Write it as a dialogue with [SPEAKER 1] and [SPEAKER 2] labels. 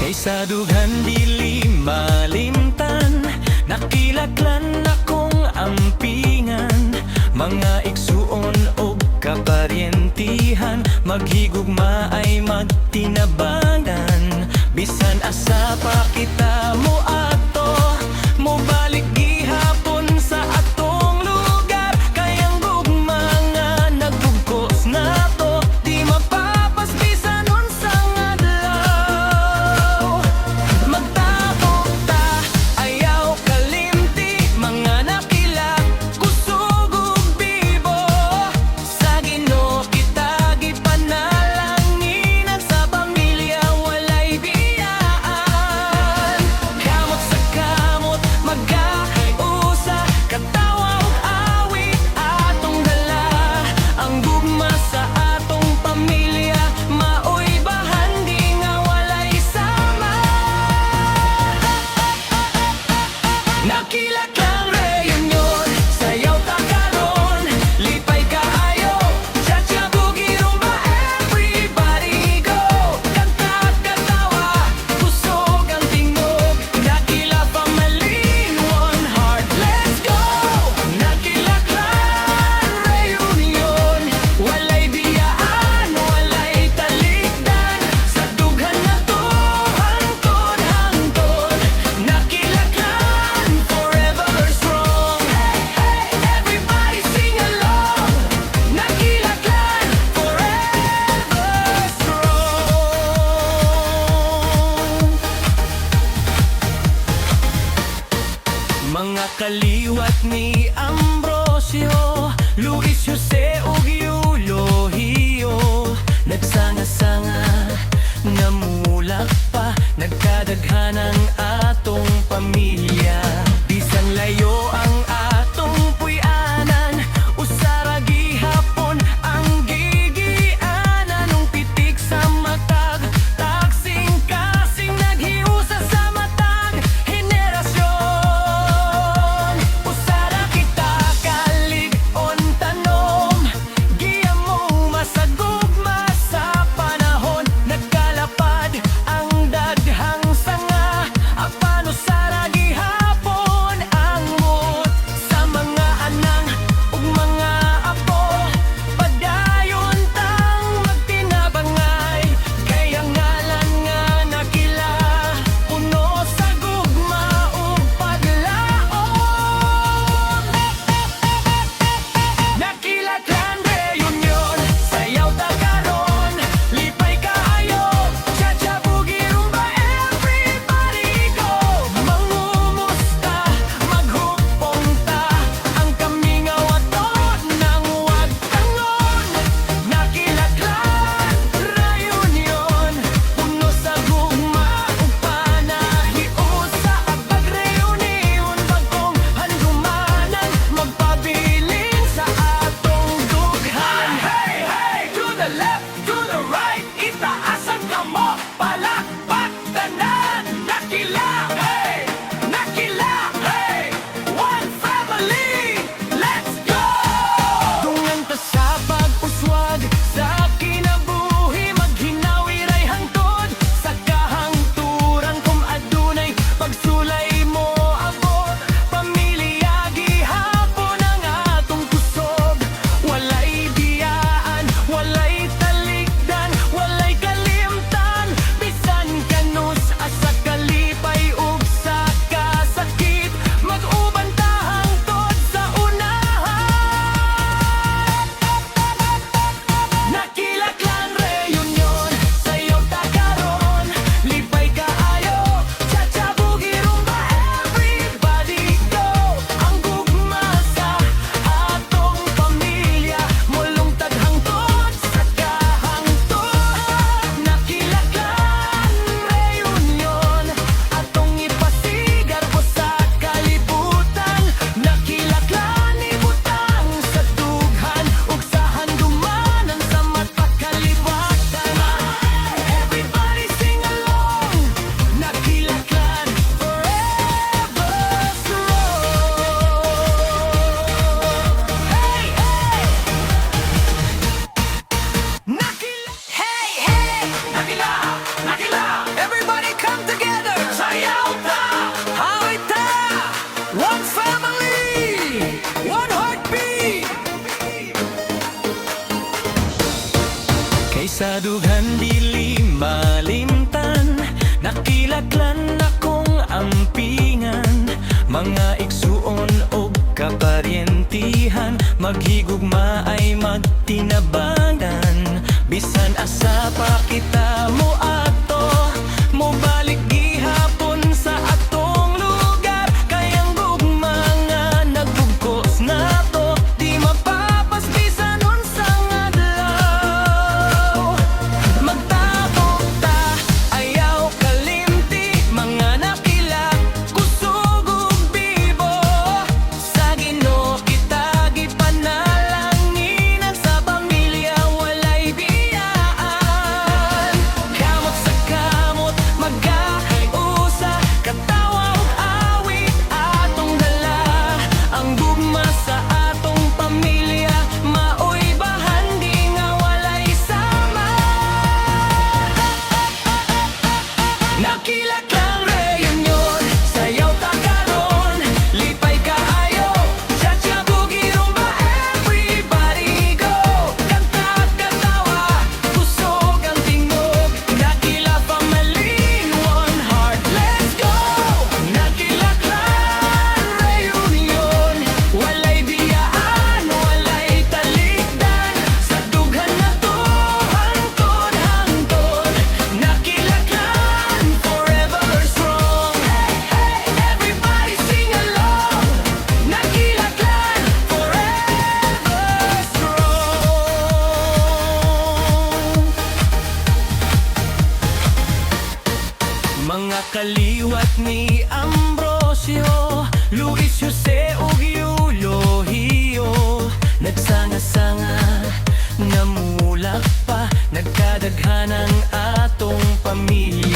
[SPEAKER 1] Sa dughan dili malimtan, nakilaklan akong ampingan. Mga igsuon o kaparyentihan, maghigugma ay magtinabangan. Bisan asa pa kita mo ato, mo balik gihapon sa atong lugar. Kayang gugma nga nagbugkos na to, di mapapas bisan unsang adlaw. Magtabok ta, ayaw kalimti, mga nakilak, kusog ug bibo. Sa Ginoo kita gipanalanginan, sa pamilya walay biyaan. Kamot sa kamot, magkaiusa, katawa ug awit atong dala. Ang gugma sa atong pamilya, maoy bahandi nga walay sama. Nakilaklang reunion, sayaw ta karon, lipay kaayo, cha-cha boogie rumba, everybody go. Kanta at katawa, kusog ang tingog, Dakila family, one heart, let's go. Nakilaklang reunion, walay biyaan, walay talikdan. Sa dughan na to, hangtod-hangtod, nakilaklan, forever strong. Hey, hey, everybody sing along. Nakilaklan, forever strong. Mga kaliwat ni Ambrosio, Luis Jose ug Eulogio, nagsanga-sanga, namulak pa, nagkadaghan ang atong pamilya. Bisan layo ang atong puy-anan, usara gihapon ang gigianan. Nung pitik sa matag, tagsing-kasing naghiusa sa matag henerasyon. Usara kita kalig-on tanom, giyamo masagugma sa panahon. Nagkalapad ang daghang sanga, apan usara gihapon maghigugma ay magtinabangan. Bisan asa pa kita mo ato, mo balik gihapon sa atong lugar. Kayang gugma nga nagbugkos na to, di mapapas bisan unsang adlaw. Magtabok ta, ayaw kalimti, mga nakilak, kusog ug bibo. Sa Ginoo kita gipanalanginan, sa pamilya walay biyaan. Kamot sa kamot, magkakayusa, katawa ug awit atong dala. Ang gugma sa atong pamilya, maoy bahandi nga walay sama. Nakilak ang reunion, sayaw ta karon, lipay kaayo, cha-cha boogie rumba, everybody go. Kanta at katawa, kusog ang tingog, Nakila family, one heart, let's go. Nakilaklan reunion, walay biyaan, walay talikdan, sa dughan na to hangtod-hangtod. Nakilaklan, forever strong. Hey, hey, everybody sing along. Nakilaklan, forever strong. Mga kaliwat ni Ambrosio, Luis Jose ug Eulogio, nagsanga-sanga, namulak pa, nagkadaghan ang atong pamilya.